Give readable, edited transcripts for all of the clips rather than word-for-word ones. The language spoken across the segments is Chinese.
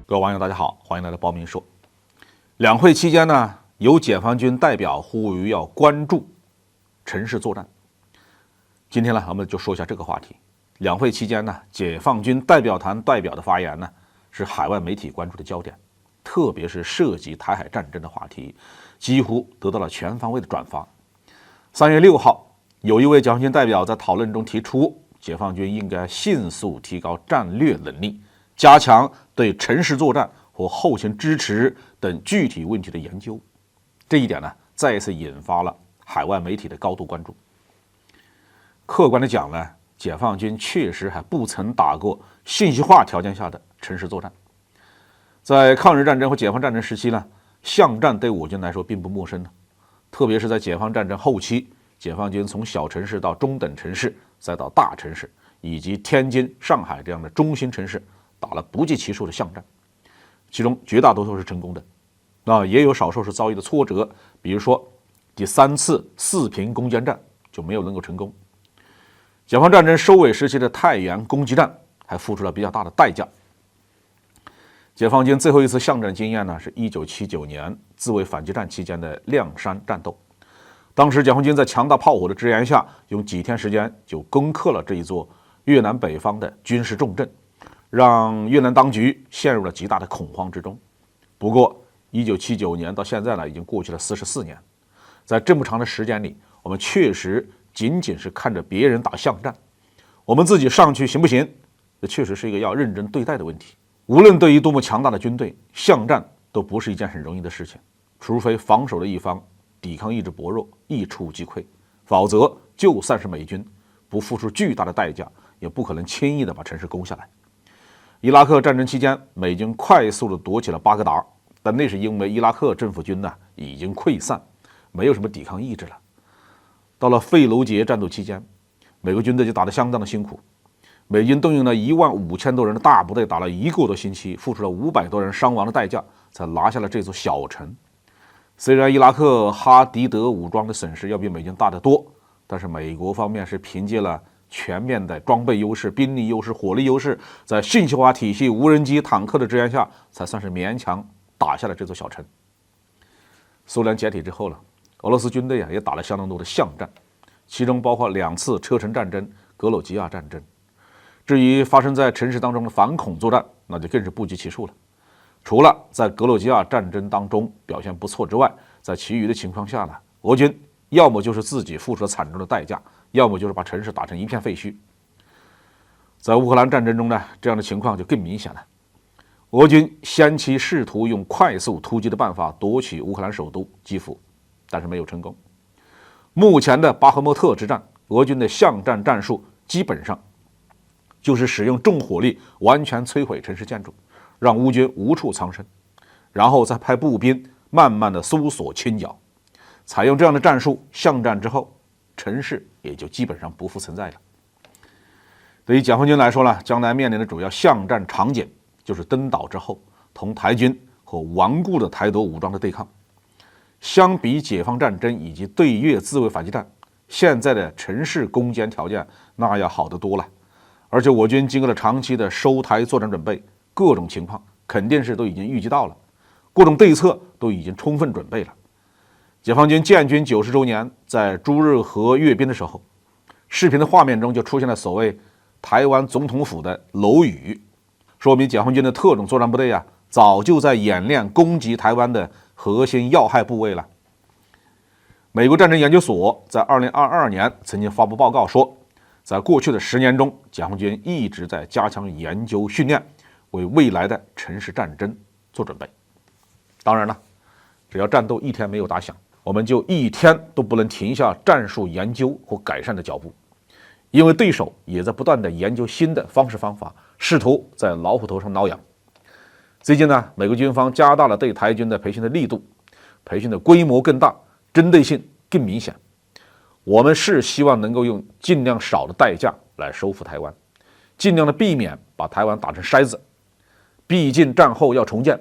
各位网友大家好，欢迎来到包明说。两会期间呢，有解放军代表呼吁要关注城市作战。今天呢，我们就说一下这个话题。两会期间呢，解放军代表团代表的发言呢，是海外媒体关注的焦点，特别是涉及台海战争的话题，几乎得到了全方位的转发。3月6号，有一位解放军代表在讨论中提出，解放军应该迅速提高战略能力，加强对城市作战或后勤支持等具体问题的研究。这一点呢，再一次引发了海外媒体的高度关注。客观的讲呢，解放军确实还不曾打过信息化条件下的城市作战。在抗日战争和解放战争时期呢，巷战对我军来说并不陌生的，特别是在解放战争后期，解放军从小城市到中等城市，再到大城市，以及天津、上海这样的中心城市，打了不计其数的巷战，其中绝大多数是成功的，也有少数是遭遇的挫折，比如说第3次四平攻坚战就没有能够成功。解放战争收尾时期的太原攻击战还付出了比较大的代价。解放军最后一次巷战经验呢，是1979年自卫反击战期间的亮山战斗。当时解放军在强大炮火的支援下，用几天时间就攻克了这一座越南北方的军事重镇，让越南当局陷入了极大的恐慌之中。不过1979年到现在呢，已经过去了44年，在这么长的时间里，我们确实仅仅是看着别人打巷战，我们自己上去行不行？这确实是一个要认真对待的问题。无论对于多么强大的军队，巷战都不是一件很容易的事情，除非防守的一方抵抗意志薄弱，一触即溃，否则就算是美军不付出巨大的代价，也不可能轻易的把城市攻下来。伊拉克战争期间，美军快速的夺取了巴格达，但那是因为伊拉克政府军呢已经溃散，没有什么抵抗意志了。到了费卢杰战斗期间，美国军队就打得相当的辛苦，美军动用了15000多人的大部队，打了1个多星期，付出了500多人伤亡的代价，才拿下了这座小城。虽然伊拉克哈迪德武装的损失要比美军大得多，但是美国方面是凭借了全面的装备优势、兵力优势、火力优势，在信息化体系、无人机、坦克的支援下，才算是勉强打下了这座小城。苏联解体之后了，俄罗斯军队也打了相当多的巷战，其中包括2次车臣战争、格鲁吉亚战争。至于发生在城市当中的反恐作战，那就更是不计其数了。除了在格鲁吉亚战争当中表现不错之外，在其余的情况下呢，俄军要么就是自己付出了惨重的代价，要么就是把城市打成一片废墟。在乌克兰战争中呢，这样的情况就更明显了。俄军先期试图用快速突击的办法夺取乌克兰首都基辅，但是没有成功。目前的巴赫穆特之战，俄军的巷战战术基本上就是使用重火力完全摧毁城市建筑，让乌军无处藏身，然后再派步兵慢慢的搜索清剿。采用这样的战术，巷战之后，城市也就基本上不复存在了。对于解放军来说呢，将来面临的主要巷战场景就是登岛之后同台军和顽固的台独武装的对抗。相比解放战争以及对越自卫反击战，现在的城市攻坚条件那要好得多了。而且我军经过了长期的收台作战准备，各种情况肯定是都已经预计到了，各种对策都已经充分准备了。解放军建军90周年在朱日和阅兵的时候，视频的画面中就出现了所谓台湾总统府的楼宇，说明解放军的特种作战部队早就在演练攻击台湾的核心要害部位了。美国战争研究所在2022年曾经发布报告说，在过去的10年中，解放军一直在加强研究训练，为未来的城市战争做准备。当然了，只要战斗一天没有打响，我们就一天都不能停下战术研究和改善的脚步，因为对手也在不断的研究新的方式方法，试图在老虎头上挠痒。最近呢，美国军方加大了对台军的培训的力度，培训的规模更大，针对性更明显。我们是希望能够用尽量少的代价来收复台湾，尽量的避免把台湾打成筛子。毕竟战后要重建，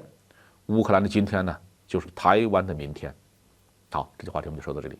乌克兰的今天呢，就是台湾的明天。好，这句话题我们就说到这里。